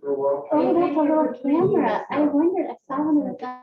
for a while. Oh, that's a little camera. I wondered, I saw one of the guys.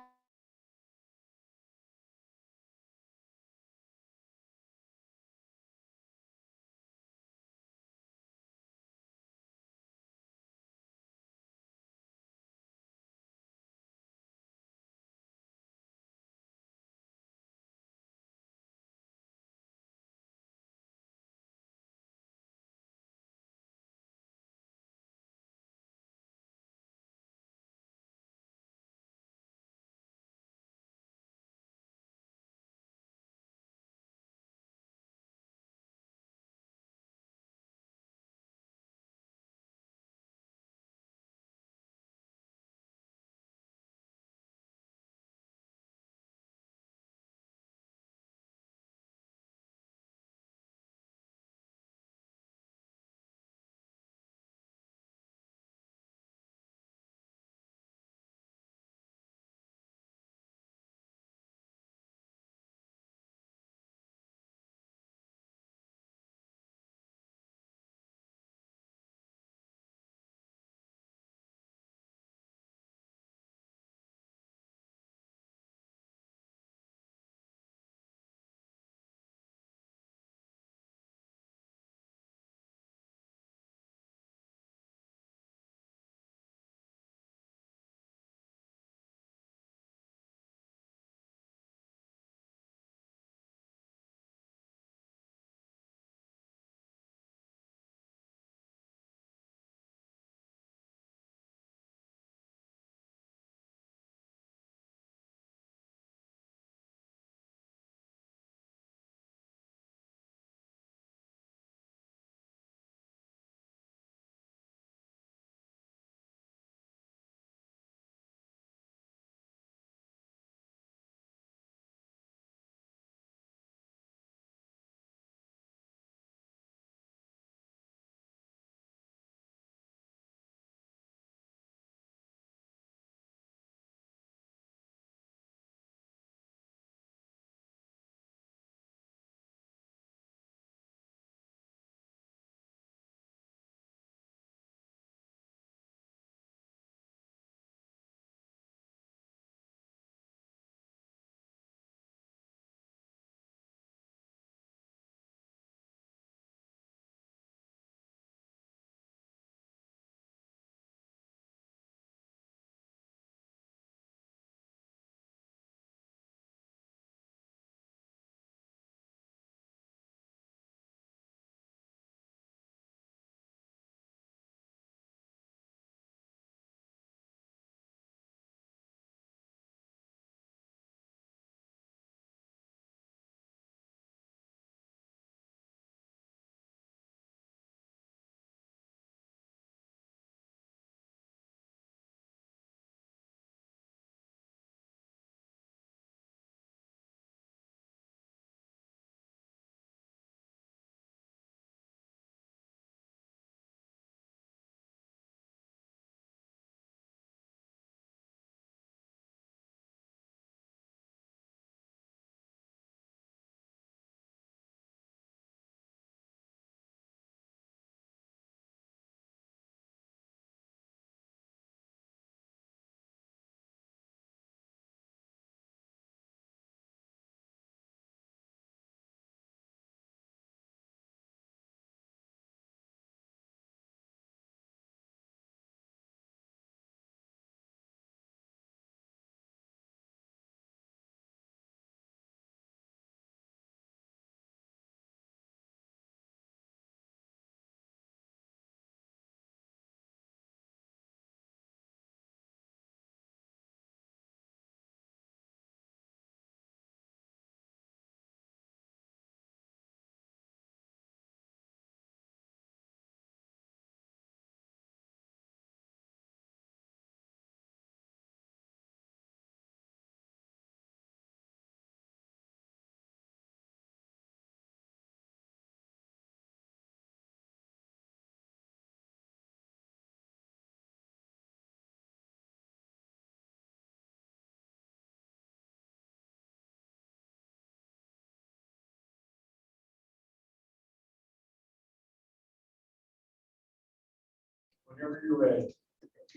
Whenever you're ready.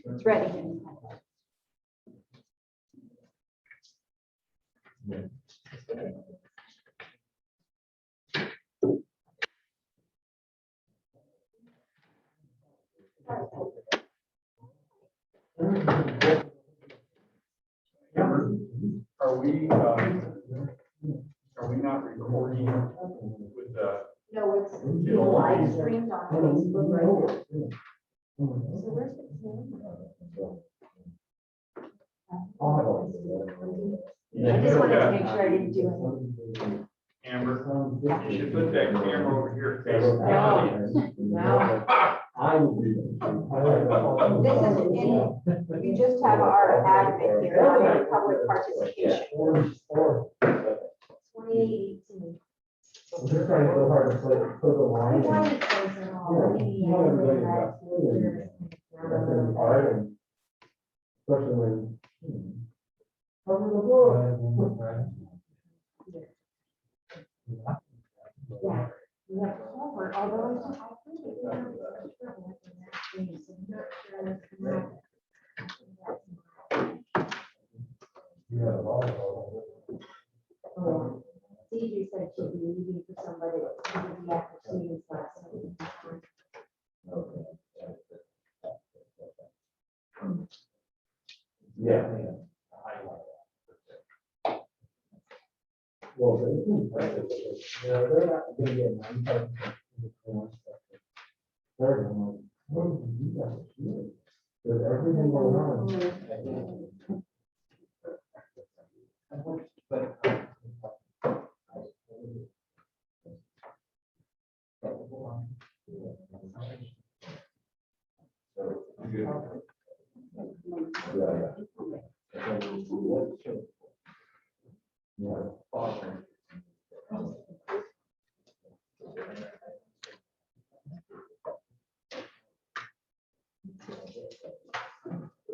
It's ready. Are we not recording with the? No, it's live streamed on Facebook right now. So where's the camera? I just wanted to make sure I didn't do anything. Amber, you should put that camera over here. No. This isn't any, you just have our admin here, not any public participation. 2018. I'm just trying so hard to put the line. Why is those in all? Hard and especially when. Cover the book. Yeah. We have Culver, although I think it CJ said she'd be leaving for somebody to do the after students class. Yeah. Well, they're not gonna get 9,000. Third, I'm like, what do you guys do? There's everything going on.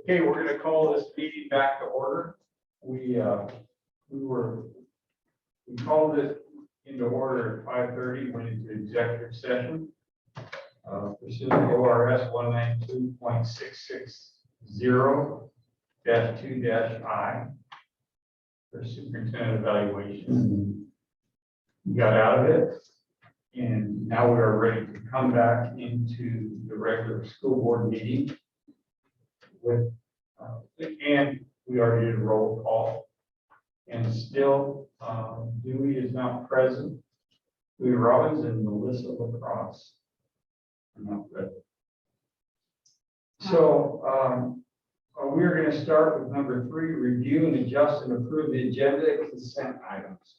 Okay, we're going to call this meeting back to order. We called it into order at 5:30, went into executive session. Pursuant to ORS 192.660-2-I for superintendent evaluation. We got out of it, and now we are ready to come back into the regular school board meeting with, and we already did a roll call, and still Dewey is not present. Dewey Robbins and Melissa Lacrosse are not present. So we're going to start with number 3, review and adjust and approve the agenda and consent items.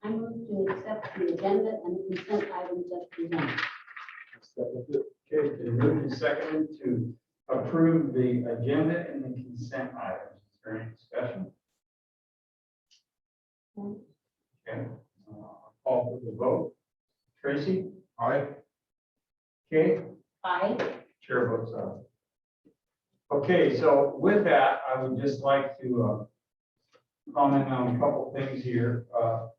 I move to accept the agenda and the consent items as presented. Okay, it's been moved and seconded to approve the agenda and the consent items. Is there any discussion? Okay, call for the vote. Tracy? Aye. Okay, Aye. chair votes aye. Okay, so with that, I would just like to comment on a couple things here.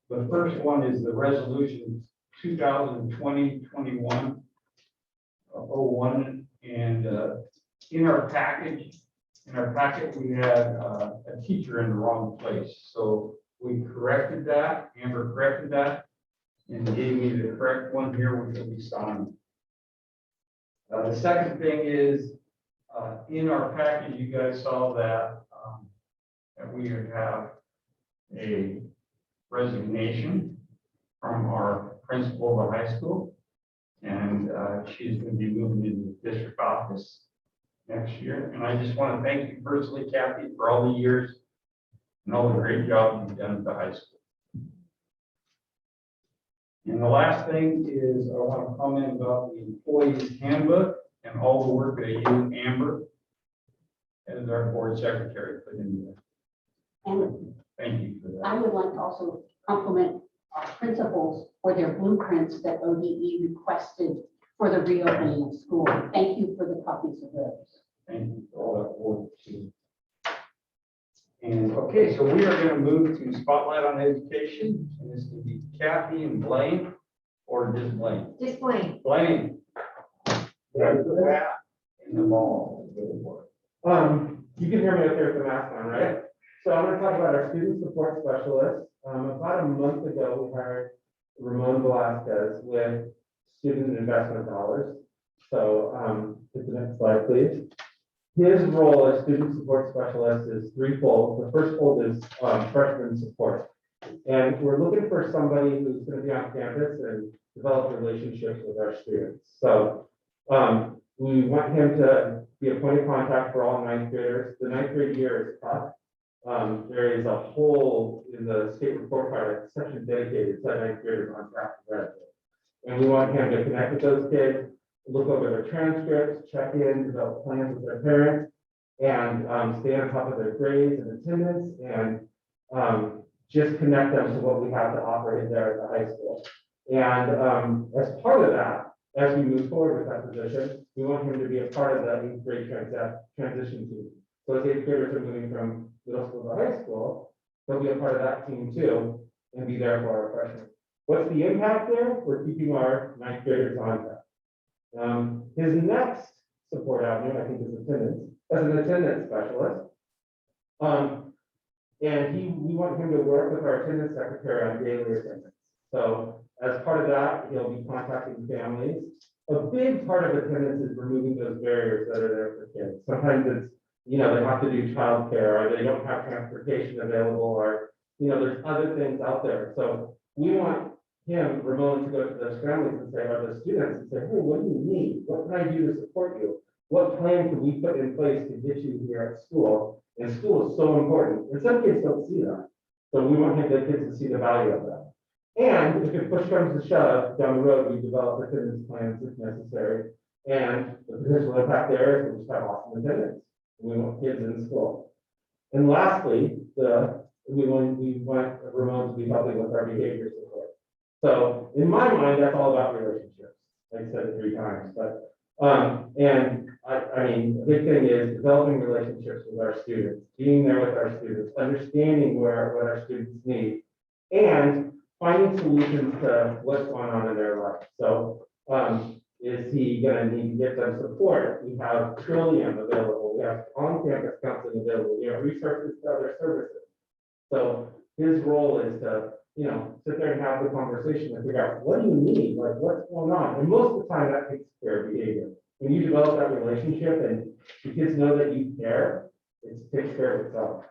The first one is the resolution 2020-21-01, and in our packet, we had a teacher in the wrong place. So we corrected that, Amber corrected that, and gave me the correct one here, which will be signed. The second thing is, in our package, you guys saw that, that we have a resignation from our principal of the high school. And she's going to be moving into the district office next year. And I just want to thank you personally, Kathy, for all the years and all the great job you've done at the high school. And the last thing is I want to comment about the employees handbook and all the work that you, Amber, as our board secretary, put into that. And Thank you for that. I would like to also compliment our principals for their blueprints that ODE requested for the reopening of school. Thank you for the copies of those. Thank you for all that work too. And okay, so we are going to move to Spotlight on Education. And this will be Kathy and Blaine, or just Blaine? Just Blaine. Blaine. There's the bat and the ball. Good work. You can hear me up there with the mask on, right? So I'm gonna talk about our student support specialist. About a month ago, we hired Ramon Velasquez with student investment dollars. So, hit the next slide, please. His role as student support specialist is threefold. The first fold is freshman support. And we're looking for somebody who's gonna be on campus and develop relationships with our students. So, we want him to be a point of contact for all ninth graders. The ninth grade year is tough. There is a whole, in the state report card, section dedicated to ninth graders on track to graduate. And we want him to connect with those kids, look over their transcripts, check in, develop plans with their parents, and stay on top of their grades and attendance, and just connect them to what we have to operate there at the high school. And as part of that, as we move forward with that position, we want him to be a part of the eighth grade transition team. So as eighth graders are moving from middle school to high school, they'll be a part of that team too, and be there for our freshmen. What's the impact there? We're keeping our ninth graders on track. His next support avenue, I think, is attendance, as an attendance specialist. And we want him to work with our attendance secretary on daily attendance. So as part of that, he'll be contacting families. A big part of attendance is removing those barriers that are there for kids. Sometimes it's, they have to do childcare, or they don't have transportation available, or, there's other things out there. So we want him, Ramon, to go to those families and say, or the students, and say, hey, what do you need? What can I do to support you? What plan can we put in place to get you here at school? And school is so important. And some kids don't see that. So we want the kids to see the value of that. And if push comes to shove, down the road, we develop attendance plans if necessary. And the potential impact there is we just have awesome attendance. We want kids in school. And lastly, we want Ramon to be helping with our behavior support. So in my mind, that's all about relationships. Like I said it 3 times, but and I mean, the big thing is developing relationships with our students, being there with our students, understanding what our students need, and finding solutions to what's going on in their life. So, is he going to need to get them support? We have Trillium available. We have on-campus counseling available. We have resources to other services. So his role is to, sit there and have the conversation and figure out, what do you need? Like, what's going on? And most of the time that takes care of behavior. When you develop that relationship and the kids know that you care, it takes care of itself.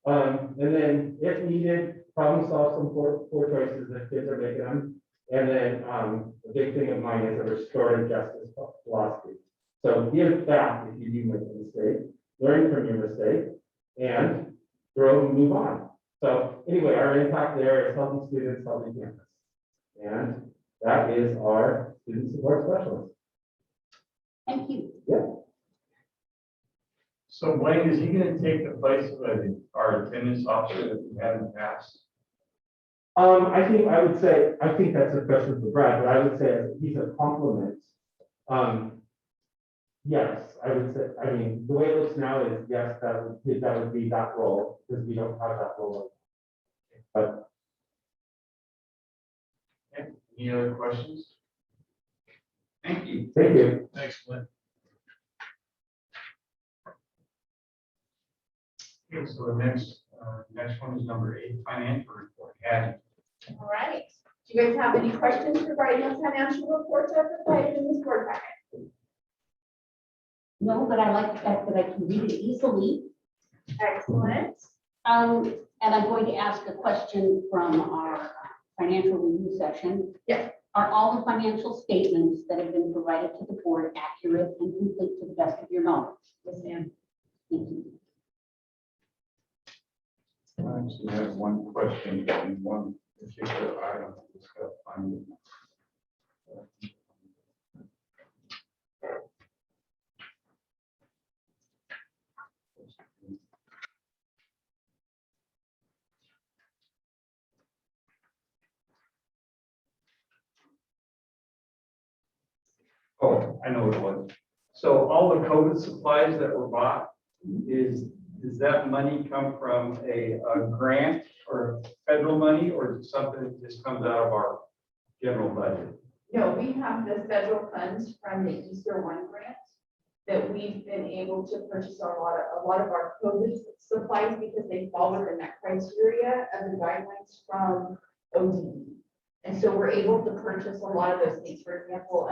And then if needed, problem solve some poor choices that kids are making them. And then the big thing of mine is a restorative justice philosophy. So give back if you do make a mistake, learn from your mistake, and grow and move on. So anyway, our impact there is helping students, helping campus. And that is our student support specialist. Thank you. Yeah. So Blaine, is he gonna take the place of our attendance officer that we had in the past? I think that's a question for Brad, but I would say he's a compliment. Yes, I would say, the way it looks now is, yes, that would be that role, because we don't have that role. But Any other questions? Thank you. thank you. Thanks, Blaine. Okay, so the next one is number 8, financial report. Addie. All right. Do you guys have any questions regarding the financial reports that are provided in this board packet? No, but I like the fact that I can read it easily. Excellent. And I'm going to ask a question from our financial review section. Yes. Are all the financial statements that have been provided to the board accurate and complete to the best of your knowledge? Yes, ma'am. Thank you. I actually have one question on one particular item. Just gotta find it. Oh, I know what it was. So all the COVID supplies that were bought, does that money come from a grant or federal money, or is it something that just comes out of our general budget? No, we have the federal funds from the Easter One grant that we've been able to purchase a lot of our COVID supplies because they fall within that criteria of the guidelines from ODE. And so we're able to purchase a lot of those things, for example,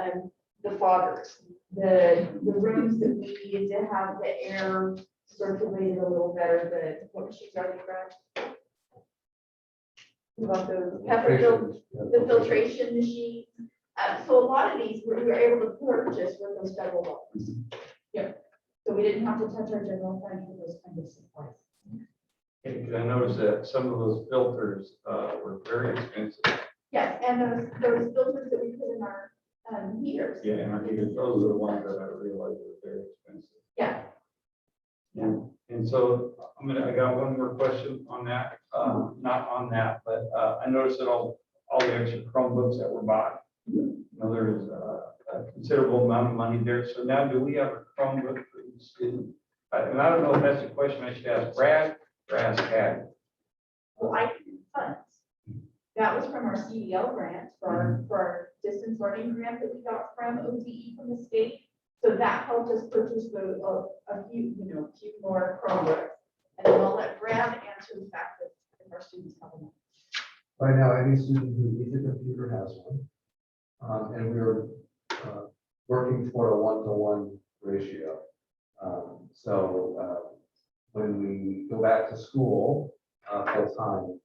the foggers, the rooms that we needed to have the air circulated a little better, what machines are they, Brad? About the filtration machine. So a lot of these we were able to purchase with those federal dollars. Yep. So we didn't have to touch our general fund for those kind of supplies. Because I noticed that some of those filters were very expensive. Yes, and those filters that we put in our heaters. Yeah, and our heaters, those are the ones that I realized were very expensive. Yeah. And so I got one more question on that, not on that, but I noticed that all the extra Chromebooks that were bought, there's a considerable amount of money there. So now do we have a Chromebook for each student? And I don't know if that's a question I should ask Brad or ask Patty. Well, I can funds. That was from our CDL grant for our distance learning grant that we got from ODE from the state. So that helped us purchase a few more Chromebooks. And then I'll let Brad answer the fact that if our students have them. Right now, any student who needs a computer has one. And we're working toward a 1-to-1 ratio. When we go back to school full time,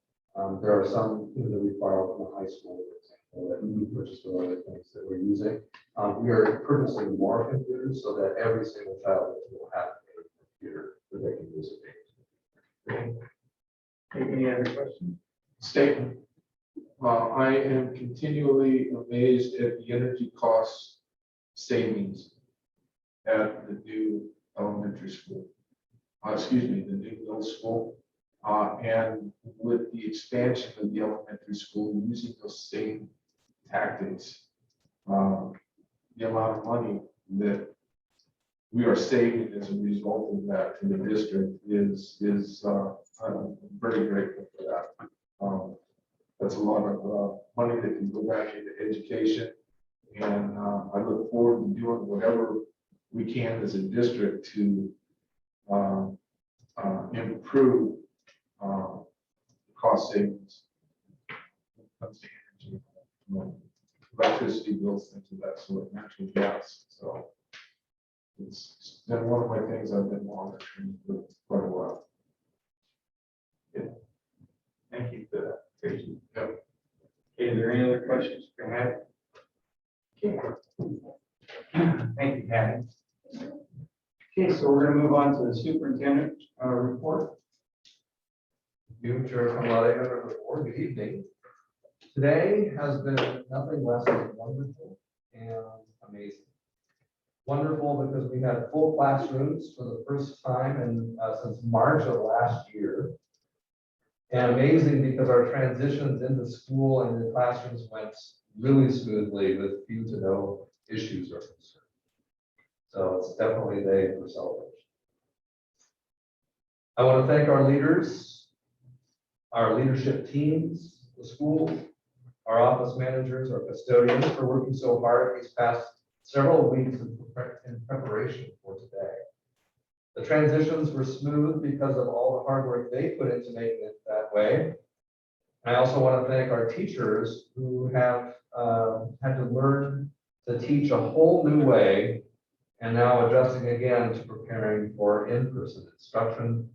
there are some things that we borrow from the high school, for example, that we purchase for other things that we're using. We are purchasing more computers so that every single child will have a computer that they can use it. Any other questions? Statement. I am continually amazed at the energy cost savings at the new elementary school. The new middle school. And with the expansion of the elementary school, using those same tactics, the amount of money that we are saving as a result of that in the district is I'm very grateful for that. That's a lot of money that can go back into education, and I look forward to doing whatever we can as a district to improve cost savings. Comes to energy, electricity bills, things of that sort, natural gas. So it's been one of my things I've been monitoring for quite a while. Thank you for that. Appreciate it. Yep. Okay, are there any other questions you have? Okay. Thank you, Patty. Okay, so we're going to move on to the superintendent report. Chair good evening. Today has been nothing less than wonderful and amazing. Wonderful because we had full classrooms for the first time since March of last year. And amazing because our transitions into school and the classrooms went really smoothly with few to no issues or concerns. So it's definitely a day for celebration. I want to thank our leaders, our leadership teams, the schools, our office managers, our custodians for working so hard these past several weeks in preparation for today. The transitions were smooth because of all the hard work they put into making it that way. I also want to thank our teachers who have had to learn to teach a whole new way and now adjusting again to preparing for in-person instruction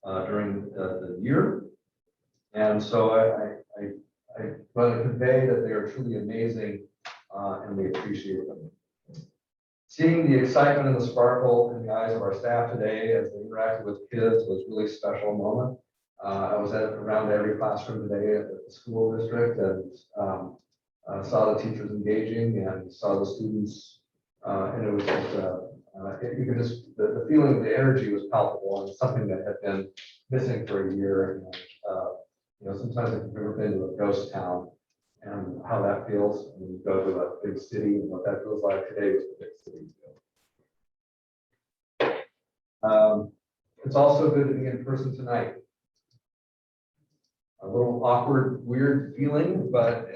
during the year. And so I want to convey that they are truly amazing and we appreciate them. Seeing the excitement and the sparkle in the eyes of our staff today as they interacted with kids was really special moment. I was around every classroom today at the school district and saw the teachers engaging and saw the students, and it was just you could just the feeling of the energy was palpable and something that had been missing for a year. And, sometimes if you've ever been to a ghost town and how that feels when you go to a big city and what that feels like, today was the big city. It's also good to be in person tonight. A little awkward, weird feeling, but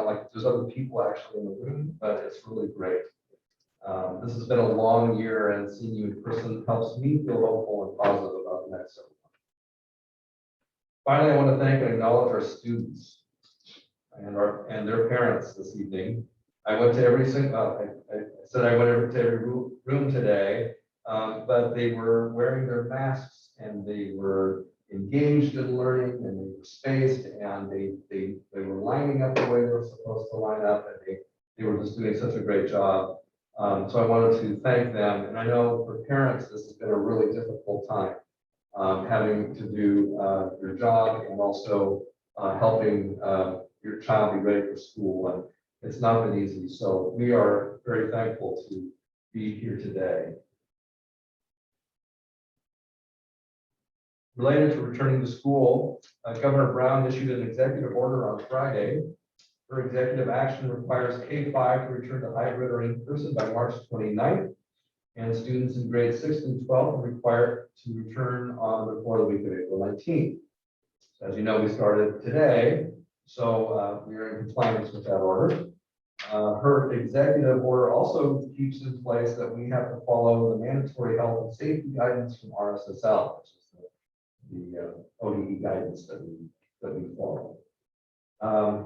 like there's other people actually in the room, but it's really great. This has been a long year, and seeing you in person helps me feel hopeful and positive about the next several months. Finally, I want to thank and acknowledge our students and their parents this evening. I went to every single, I said I went to every room today, but they were wearing their masks and they were engaged in learning and they were spaced and they were lining up the way they were supposed to line up, and they were just doing such a great job. So I wanted to thank them. And I know for parents, this has been a really difficult time, having to do your job and also helping your child be ready for school. And it's not been easy. So we are very thankful to be here today. Related to returning to school, Governor Brown issued an executive order on Friday. Her executive action requires K-5 to return to hybrid or in person by March 29th, and students in grades 6 and 12 are required to return on before the week of April 19th. As you know, we started today, so we are in compliance with that order. Her executive order also keeps in place that we have to follow the mandatory health and safety guidance from RSSL, which is the ODE guidance that we follow.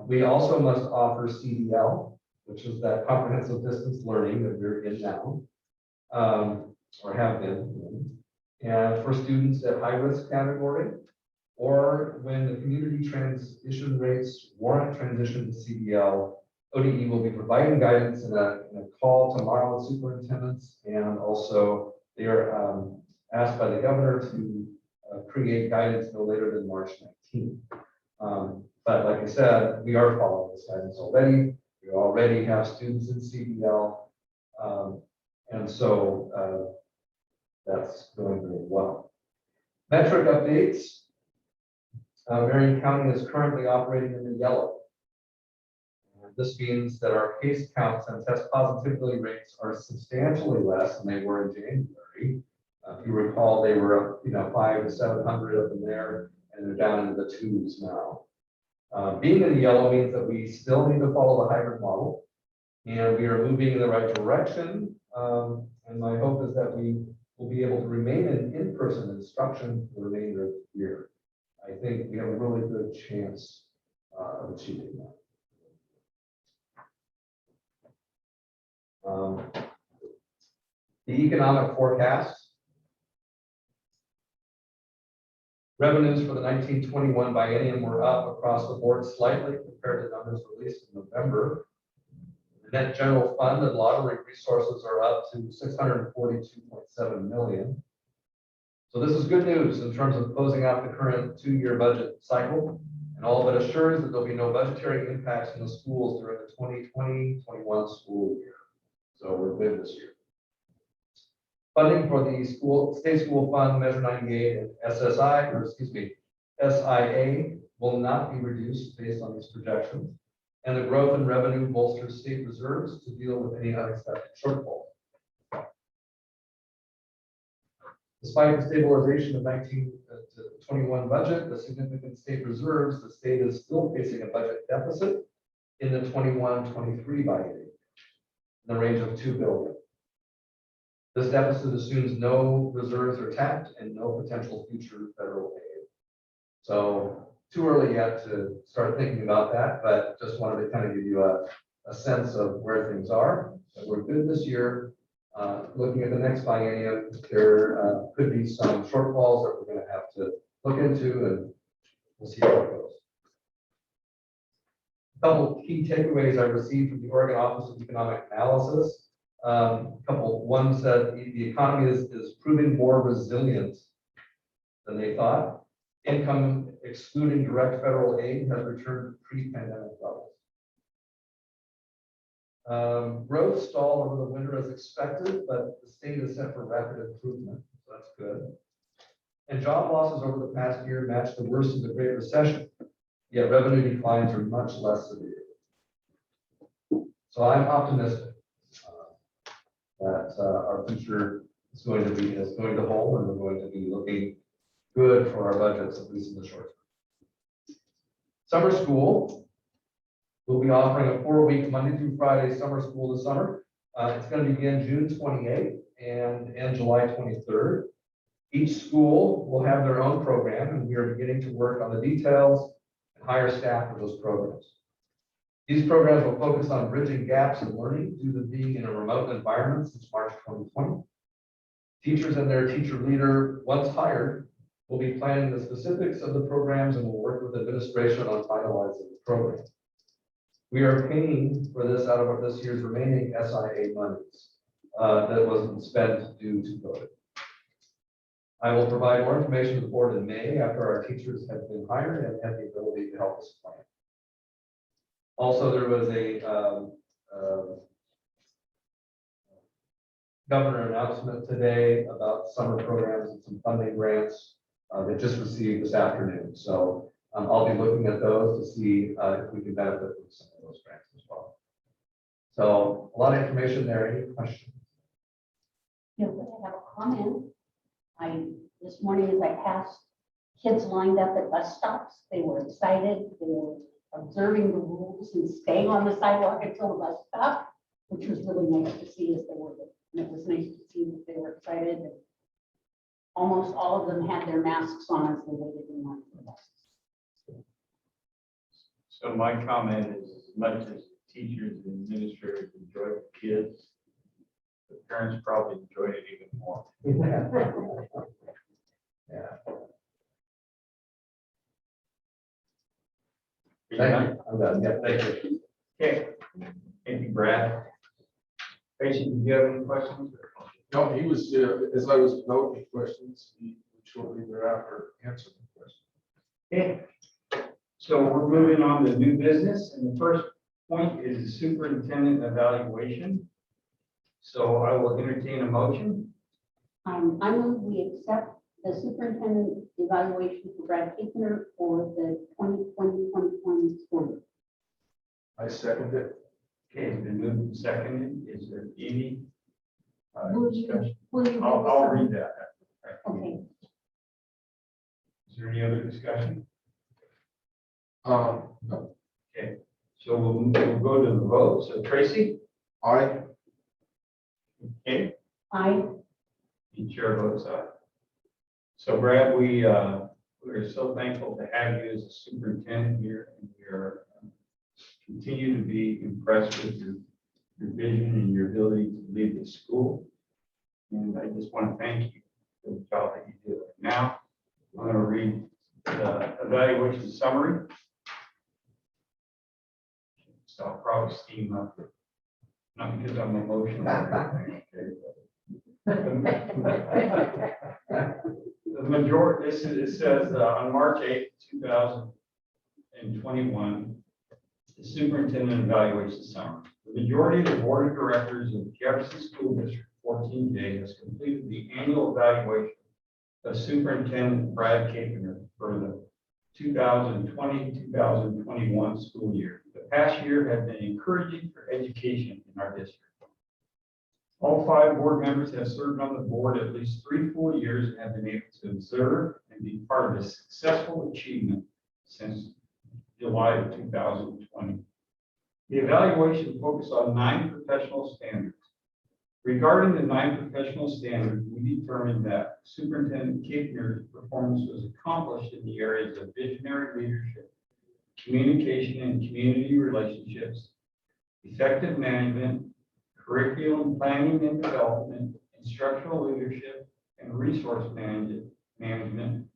We also must offer CDL, which is that comprehensive distance learning that we're in now, or have been, and for students at high risk category, or when the community transition rates warrant transition to CDL, ODE will be providing guidance in a call tomorrow with superintendents, and also they are asked by the governor to create guidance no later than March 19th. But like I said, we are following this guidance already. We already have students in CDL, and so that's going very well. Metric updates. Marion County is currently operating in the yellow. This means that our case counts and test positivity rates are substantially less than they were in January. If you recall, they were 500 to 700 of them there, and they're down into the 2s now. Being in the yellow means that we still need to follow the hybrid model, and we are moving in the right direction. And my hope is that we will be able to remain in person instruction for the remainder of the year. I think we have a really good chance of achieving that. The economic forecast. Revenues for the 1921 biennium were up across the board slightly compared to numbers released in November. The net general fund and lottery resources are up to $642.7 million. So this is good news in terms of closing out the current 2-year budget cycle, and all but assures that there'll be no budgetary impacts in the schools during the 2020-21 school year. So we're good this year. Funding for the state school fund, Measure 98, and SIA will not be reduced based on these projections. And the growth in revenue bolsters state reserves to deal with any unexpected shortfalls. Despite the stabilization of 19-21 budget, the significant state reserves, the state is still facing a budget deficit in the 21-23 biennium in the range of $2 billion. This deficit assumes no reserves are tapped and no potential future federal aid. So too early yet to start thinking about that, but just wanted to kind of give you a sense of where things are. So we're good this year. Looking at the next biennium, there could be some shortfalls that we're going to have to look into, and we'll see how it goes. A couple key takeaways I received from the Oregon Office of Economic Analysis. One said the economy is proving more resilient than they thought. Income excluding direct federal aid has returned to pre-pandemic levels. Growth stalled over the winter as expected, but the state is set for rapid improvement, so that's good. And job losses over the past year matched the worst of the Great Recession, yet revenue declines are much less severe. So I'm optimistic that our future is going to hold, and we're going to be looking good for our budgets, at least in the short term. Summer school. We'll be offering a 4-week Monday through Friday summer school this summer. It's going to begin June 28th and end July 23rd. Each school will have their own program, and we are beginning to work on the details and hire staff for those programs. These programs will focus on bridging gaps in learning due to being in a remote environment since March 2020. Teachers and their teacher leader, once hired, will be planning the specifics of the programs and will work with administration on finalizing the program. We are paying for this out of this year's remaining SIA monies that wasn't spent due to COVID. I will provide more information to the board in May after our teachers have been hired and have the ability to help us plan. Also, there was a governor announcement today about summer programs and some funding grants that just received this afternoon. So I'll be looking at those to see if we can benefit from some of those grants as well. So a lot of information there. Any questions? Yeah, but I have a comment. This morning as I passed, kids lined up at bus stops. They were excited. They were observing the rules and staying on the sidewalk until the bus stopped, which was really nice to see as they were. And it was nice to see that they were excited. And almost all of them had their masks on as they waited in line for the buses. So my comment is, as much as teachers and administrators enjoy the kids, the parents probably enjoyed it even more. Yeah. Thank you. I'm done. Yeah, thank you. Okay, thank you, Brad. Tracy, do you have any questions? No, he was, as I was noting questions, he would shortly thereafter answer the question. Okay, so we're moving on to new business, and the first point is the superintendent evaluation. So I will entertain a motion. I move we accept the superintendent evaluation for Brad Kickner for the 2020-2021 school year. I second it. Okay, it's been moved and seconded. Is there any Will you discussion? read I'll this? read that. Okay, Is there any other discussion? No. Okay, so we'll go to the vote. So Tracy? I, Okay, I, the chair votes aye. So Brad, we are so thankful to have you as a superintendent here, and we are continue to be impressed with your vision and your ability to lead the school. And I just want to thank you for the job that you do. Now, I'm going to read the evaluation summary. So I'll probably steam up, not because I'm emotional or anything. The majority, it says on March 8th, 2021, the superintendent evaluation summary. The majority of the board of directors of Jefferson School District 14J has completed the annual evaluation of Superintendent Brad Kickner for the 2020-2021 school year. The past year has been encouraging for education in our district. All 5 board members have served on the board at least 3 full years and have been able to observe and be part of a successful achievement since July of 2020. The evaluation focused on 9 professional standards. Regarding the 9 professional standards, we determined that Superintendent Kickner's performance was accomplished in the areas of visionary leadership, communication and community relationships, effective management, curriculum planning and development, instructional leadership and resource management,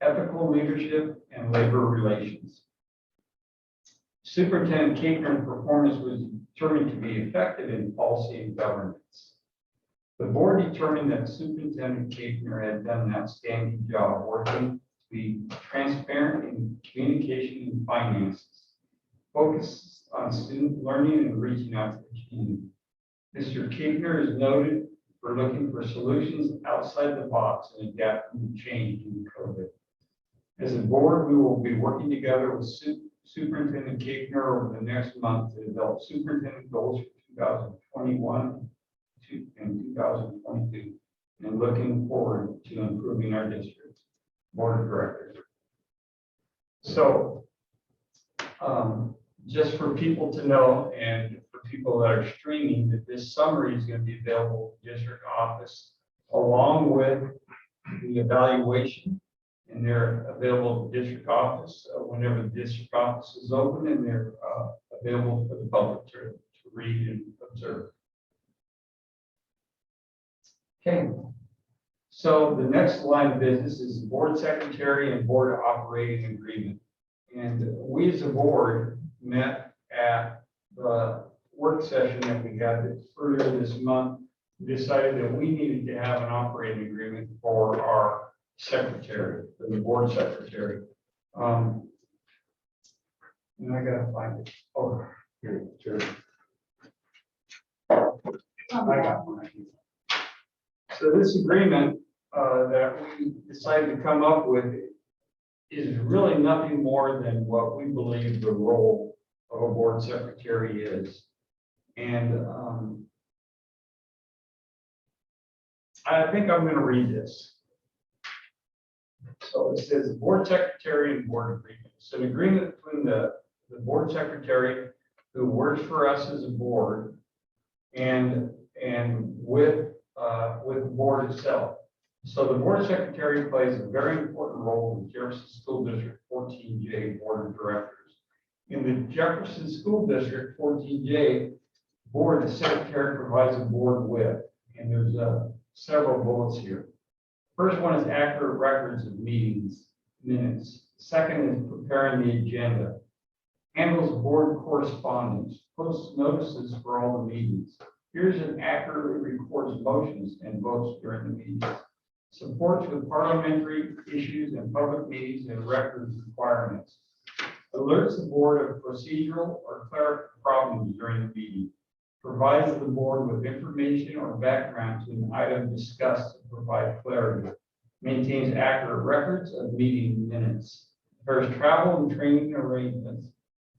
ethical leadership, and labor relations. Superintendent Kickner's performance was determined to be effective in policy and governance. The board determined that Superintendent Kickner had done an outstanding job working to be transparent in communication and finances, focused on student learning and reaching out to the community. Mr. Kickner is noted for looking for solutions outside the box and adapting to change due to COVID. As a board, we will be working together with Superintendent Kickner over the next month to develop superintendent goals for 2021 and 2022, and looking forward to improving our district board of directors. So, just for people to know and for people that are streaming, that this summary is going to be available in district office along with the evaluation. And they're available in district office whenever the district office is open, and they're available for the public to read and observe. Okay. So the next line of business is the board secretary and board operating agreement. And we as a board met at the work session that we had earlier this month, decided that we needed to have an operating agreement for our secretary, for the board secretary. And I gotta find it. Oh, here, sure. I got one. So this agreement that we decided to come up with is really nothing more than what we believe the role of a board secretary is. And I think I'm going to read this. So it says board secretary and board agreement. It's an agreement between the board secretary who works for us as a board and with the board itself. So the board secretary plays a very important role in the Jefferson School District 14J Board of Directors. In the Jefferson School District 14J board, the secretary provides the board with, and there's several bullets here. First one is accurate records of meetings, minutes. Second is preparing the agenda. Handles board correspondence, posts notices for all the meetings. Here's and accurately records motions and votes during the meetings. Supports with parliamentary issues and public meetings and records requirements. Alerts the board of procedural or clerical problems during the meeting. Provides the board with information or background to an item discussed to provide clarity. Maintains accurate records of meeting minutes. Prepares travel and training arrangements.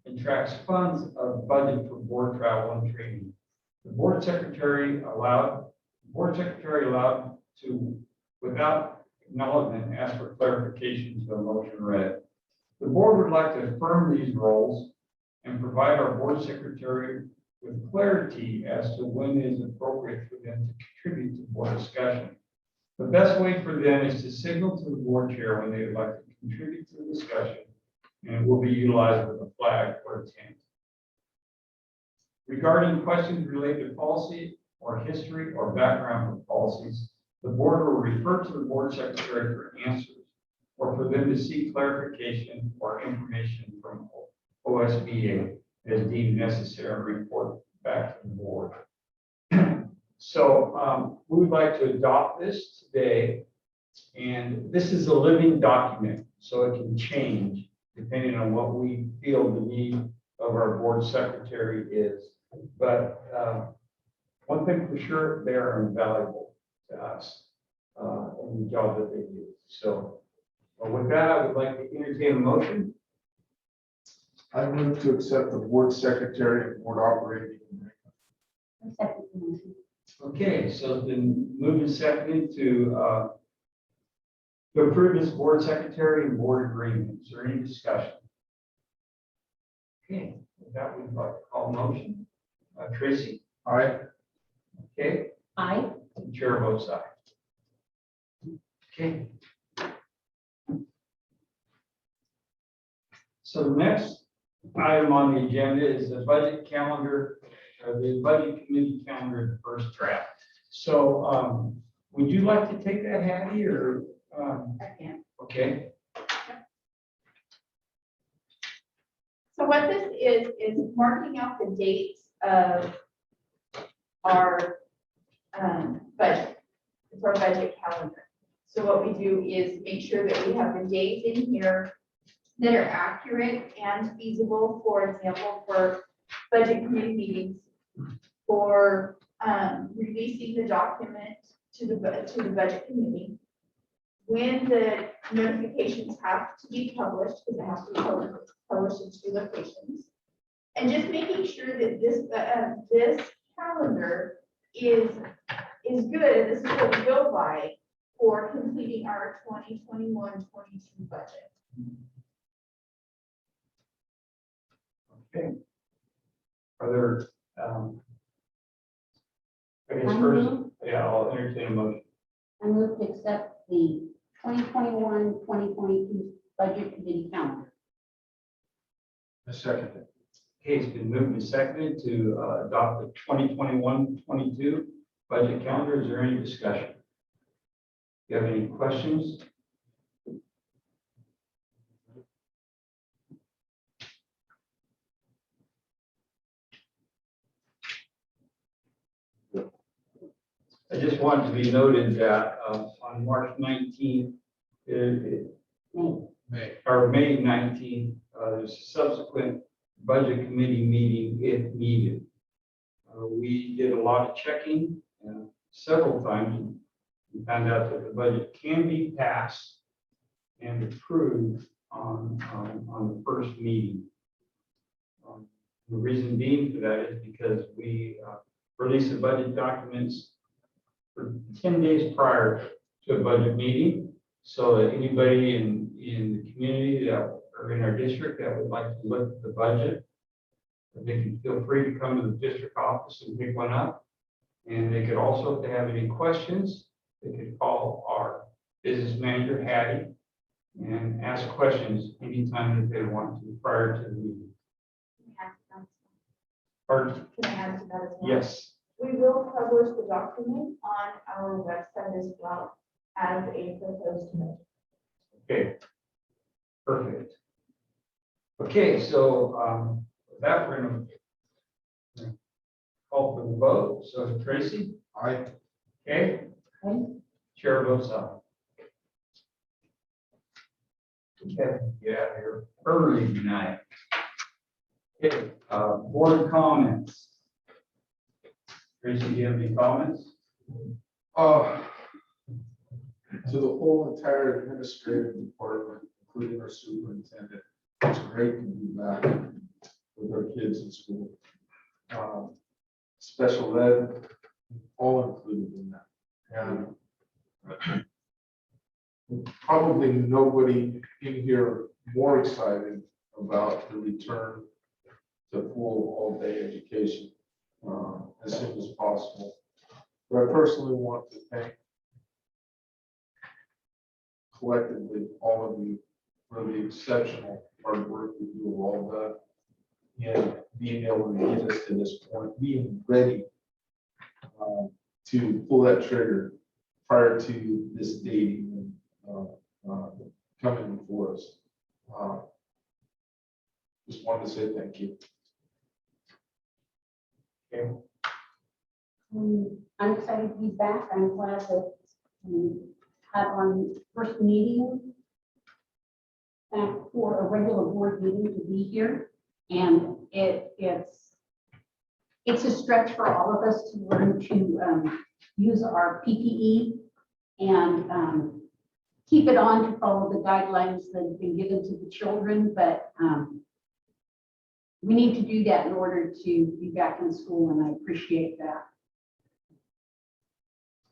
And tracks funds of budget for board travel and training. The board secretary allowed to, without acknowledgement, ask for clarification to the motion read. The board would like to affirm these roles and provide our board secretary with clarity as to when it is appropriate for them to contribute to board discussion. The best way for them is to signal to the board chair when they would like to contribute to the discussion, and it will be utilized with a flag or a tent. Regarding questions related to policy or history or background of policies, the board will refer to the board secretary for answers or for them to seek clarification or information from OSBA as deemed necessary and report back to the board. So we would like to adopt this today, and this is a living document, so it can change depending on what we feel the need of our board secretary is. But one thing for sure, they are invaluable to us in the job that they do. So with that, I would like to entertain a motion. I move to accept the board secretary and board operating agreement. I second the motion. Okay, so it's been moved and seconded to approve this board secretary and board agreement. Is there any discussion? Okay, with that, we'd like to call motion. Tracy? Aye. Okay, Aye. the chair votes aye. Okay. So the next item on the agenda is the budget calendar, the budget committee calendar, the first draft. So would you like to take that, Hattie, or? I can. Okay, So what this is marking out the dates of our budget. It's our budget calendar. So what we do is make sure that we have the dates in here that are accurate and feasible, for example, for budget committee meetings, for releasing the document to the budget committee, when the notifications have to be published, because it has to be published in 2 locations, and just making sure that this calendar is good, and this is what we go by for completing our 2021-22 budget. okay. Are there I guess first, yeah, I'll entertain a motion. I move to accept the 2021-2022 budget committee calendar. I second it. Okay, it's been moved and seconded to adopt the 2021-22 budget calendar. Is there any discussion? Do you have any questions? I just wanted to be noted that on March 19th, or May 19th, there's a subsequent budget committee meeting if needed. We did a lot of checking several times. We found out that the budget can be passed and approved on the first meeting. The reason being for that is because we release the budget documents for 10 days prior to a budget meeting, so that anybody in the community that or in our district that would like to look at the budget, they can feel free to come to the district office and pick one up. And they could also, if they have any questions, they could call our business manager, Hattie, and ask questions anytime that they want to prior to the meeting. Pardon? Can I add to that as well? Yes. We will publish the document on our website as well as a proposed budget. Okay. Perfect. Okay, so with that, we're gonna call for the vote. So Tracy? Aye. Okay? Aye. Chair votes aye. Okay, get out of here early tonight. Okay, board comments. Tracy, do you have any comments? To the whole entire administrative department, including our superintendent, it's great to be back with our kids in school. Special ed, all included in that. And probably nobody in here more excited about the return to full all-day education as soon as possible. But I personally want to thank collectively all of you for the exceptional hard work that you have all done and being able to get us to this point, being ready to pull that trigger prior to this date coming before us. Just wanted to say thank you. Okay. I'm excited to be back. I'm glad that we had our first meeting back for a regular board meeting to be here. And it's a stretch for all of us to learn to use our PPE and keep it on to follow the guidelines that have been given to the children. But we need to do that in order to be back in school, and I appreciate that.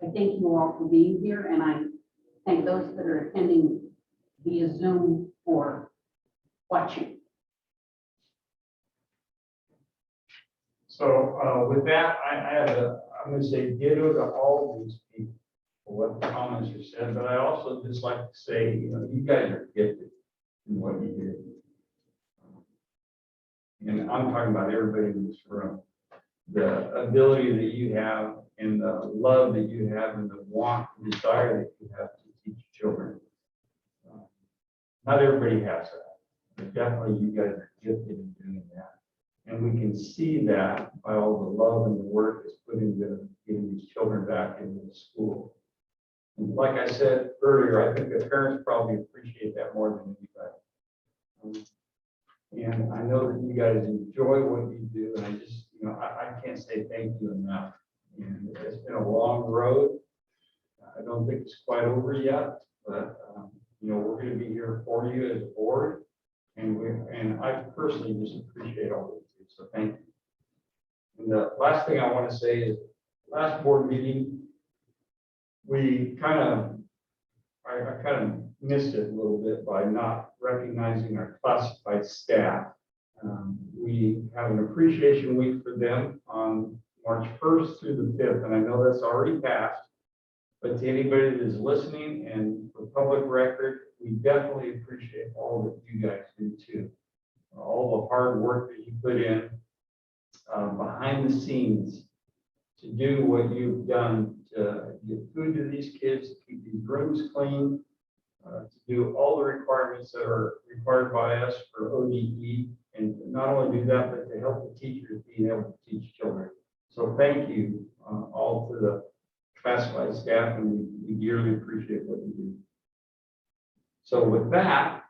I thank you all for being here, and I thank those that are attending via Zoom or watching. So with that, I'm going to say ditto to all of these people for what the comments are said, but I also just like to say, you guys are gifted in what you do. And I'm talking about everybody in this room. The ability that you have and the love that you have and the want and desire that you have to teach children. Not everybody has that, but definitely you guys are gifted in doing that. And we can see that by all the love and the work that's put into getting these children back into the school. And like I said earlier, I think the parents probably appreciate that more than anybody. And I know that you guys enjoy what you do, and I just, I can't say thank you enough. And it's been a long road. I don't think it's quite over yet, but we're going to be here for you as a board, and I personally just appreciate all of you. So thank you. And the last thing I want to say is, last board meeting, I kind of missed it a little bit by not recognizing our classified staff. We have an appreciation week for them on March 1st through the 5th, and I know that's already passed. But to anybody that is listening and for public record, we definitely appreciate all that you guys do too. All the hard work that you put in behind the scenes to do what you've done to get food to these kids, to keep these rooms clean, to do all the requirements that are required by us for ODE, and to not only do that, but to help the teachers being able to teach children. So thank you all to the classified staff, and we dearly appreciate what you do. So with that,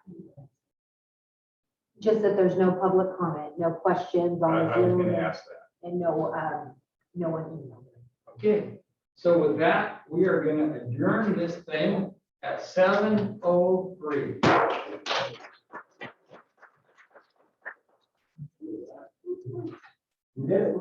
Just that there's no public comment, no questions on I was Zoom, going to ask that. and no one emailed. Okay, so with that, we are going to adjourn this thing at 7:03. We did it.